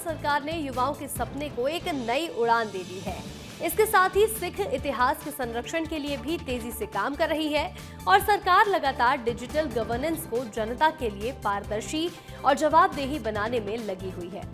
सरकार ने युवाओं के सपने को एक नई उड़ान दे दी है। इसके साथ ही सिख इतिहास के संरक्षण के लिए भी तेजी से काम कर रही है और सरकार लगातार डिजिटल गवर्नेंस को जनता के लिए पारदर्शी और जवाबदेही बनाने में लगी हुई है।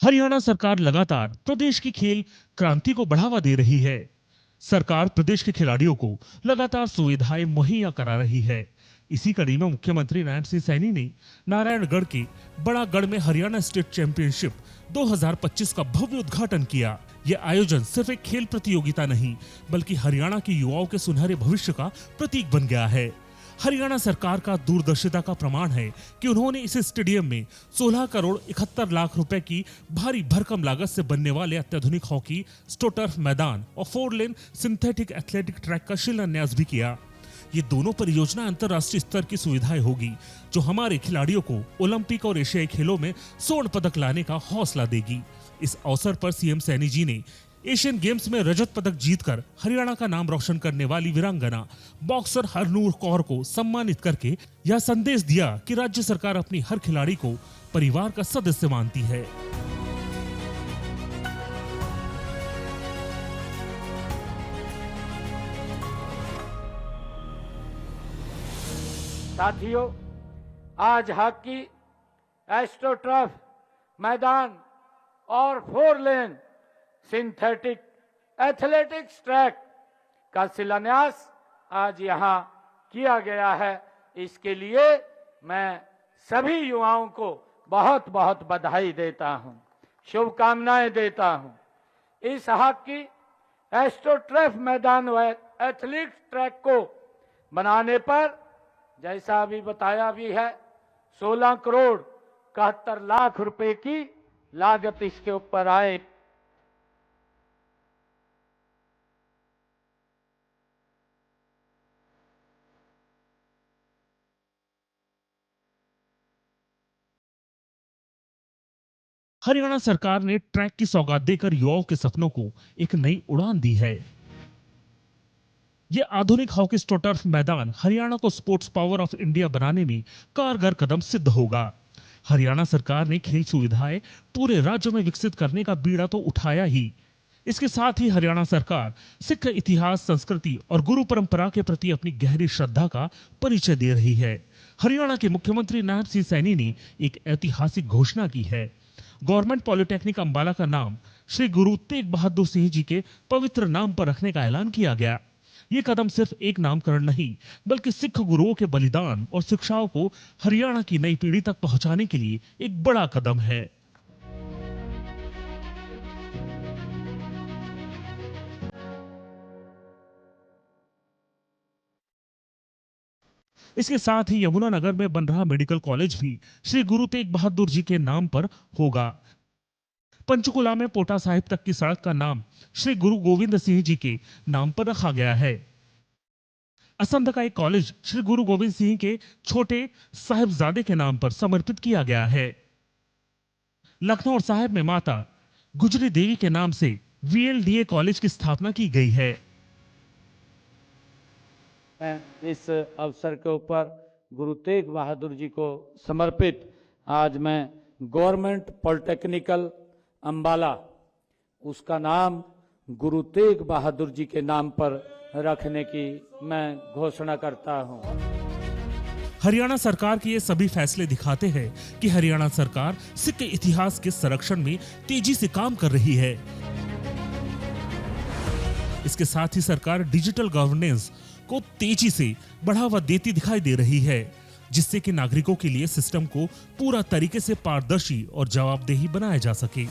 हरियाणा सरकार लगातार प्रदेश की खेल क्रांति को बढ़ावा दे रही है। सरकार प्रदेश के खिलाड़ियों को लगातार सुविधाएं मुहैया करा रही है। इसी कड़ी में मुख्यमंत्री नारायण सिंह सैनी ने नारायणगढ़ के बड़ागढ़ में हरियाणा स्टेट चैंपियनशिप 2025 का भव्य उद्घाटन किया। यह आयोजन सिर्फ एक खेल प्रतियोगिता नहीं, बल्कि हरियाणा के युवाओं के सुनहरे भविष्य का प्रतीक बन गया है। हरियाणा सरकार का दूरदर्शिता का प्रमाण है कि उन्होंने इस स्टेडियम में 16 करोड़ 71 लाख रुपए की भारी भरकम लागत से बनने वाले अत्याधुनिक हॉकी स्टोटर्फ मैदान और 4 लेन सिंथेटिक एथलेटिक ट्रैक का शिलान्यास भी किया। ये दोनों परियोजना अंतर्राष्ट्रीय स्तर की सुविधाएं होगी, जो हमारे खिलाड़ियों को ओलंपिक और एशियाई खेलों में स्वर्ण पदक लाने का हौसला देगी। इस अवसर पर सीएम सैनी जी ने एशियन गेम्स में रजत पदक जीतकर हरियाणा का नाम रोशन करने वाली वीरांगना बॉक्सर हरनूर कौर को सम्मानित करके यह संदेश दिया कि राज्य सरकार अपनी हर खिलाड़ी को परिवार का सदस्य मानती है। साथियों, आज हॉकी एस्ट्रोटर्फ मैदान और 4 लेन सिंथेटिक एथलेटिक्स ट्रैक का शिलान्यास आज यहाँ किया गया है। इसके लिए मैं सभी युवाओं को बहुत बहुत बधाई देता हूँ, शुभकामनाएं देता हूँ। इस हॉकी एस्ट्रोटर्फ मैदान व एथलेटिक्स ट्रैक को बनाने पर, जैसा अभी बताया भी है, 16 करोड़ 71 लाख रुपए की लागत इसके ऊपर आए। हरियाणा सरकार ने ट्रैक की सौगात देकर युवाओं के सपनों को एक नई उड़ान दी है। यह आधुनिक हॉकी स्टोटर्फ मैदान हरियाणा को स्पोर्ट्स पावर ऑफ इंडिया बनाने में कारगर कदम सिद्ध होगा। हरियाणा सरकार ने खेल सुविधाएं पूरे राज्य में विकसित करने का बीड़ा तो उठाया ही, इसके साथ ही हरियाणा सरकार सिख इतिहास, संस्कृति और गुरु परंपरा के प्रति अपनी गहरी श्रद्धा का परिचय दे रही है। हरियाणा के मुख्यमंत्री नारायण सिंह सैनी ने एक ऐतिहासिक घोषणा की है। गवर्नमेंट पॉलिटेक्निक अंबाला का नाम श्री गुरु तेग बहादुर सिंह जी के पवित्र नाम पर रखने का ऐलान किया गया। ये कदम सिर्फ एक नामकरण नहीं, बल्कि सिख गुरुओं के बलिदान और शिक्षाओं को हरियाणा की नई पीढ़ी तक पहुंचाने के लिए एक बड़ा कदम है। इसके साथ ही यमुनानगर में बन रहा मेडिकल कॉलेज भी श्री गुरु तेग बहादुर जी के नाम पर होगा। पंचकुला में पोटा साहिब तक की सड़क का नाम श्री गुरु गोविंद सिंह जी के नाम पर रखा गया है। असंध का एक कॉलेज श्री गुरु गोविंद सिंह के छोटे साहिबजादे के नाम पर समर्पित किया गया है। लखनऊ साहिब में माता गुजरी देवी के नाम से VLDA कॉलेज की स्थापना की गई है। मैं इस अवसर के ऊपर गुरु तेग बहादुर जी को समर्पित आज मैं गवर्नमेंट पॉलिटेक्निकल अंबाला, उसका नाम गुरु तेग बहादुर जी के नाम पर रखने की मैं घोषणा करता हूं। हरियाणा सरकार के ये सभी फैसले दिखाते हैं कि हरियाणा सरकार सिख इतिहास के संरक्षण में तेजी से काम कर रही है। इसके साथ ही सरकार डिजिटल गवर्नेंस को तेजी से बढ़ावा देती दिखाई दे रही है, जिससे कि नागरिकों के लिए सिस्टम को पूरा तरीके से पारदर्शी और जवाबदेही बनाया जा सके।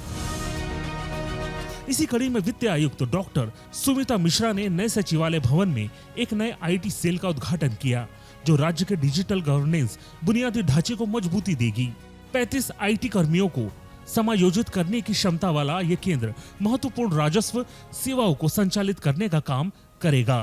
इसी कड़ी में वित्त आयुक्त डॉक्टर सुमिता मिश्रा ने नए सचिवालय भवन में एक नए IT सेल का उद्घाटन किया, जो राज्य के डिजिटल गवर्नेंस बुनियादी ढांचे को मजबूती देगी। 35 IT कर्मियों को समायोजित करने की क्षमता वाला यह केंद्र महत्वपूर्ण राजस्व सेवाओं को संचालित करने का काम करेगा।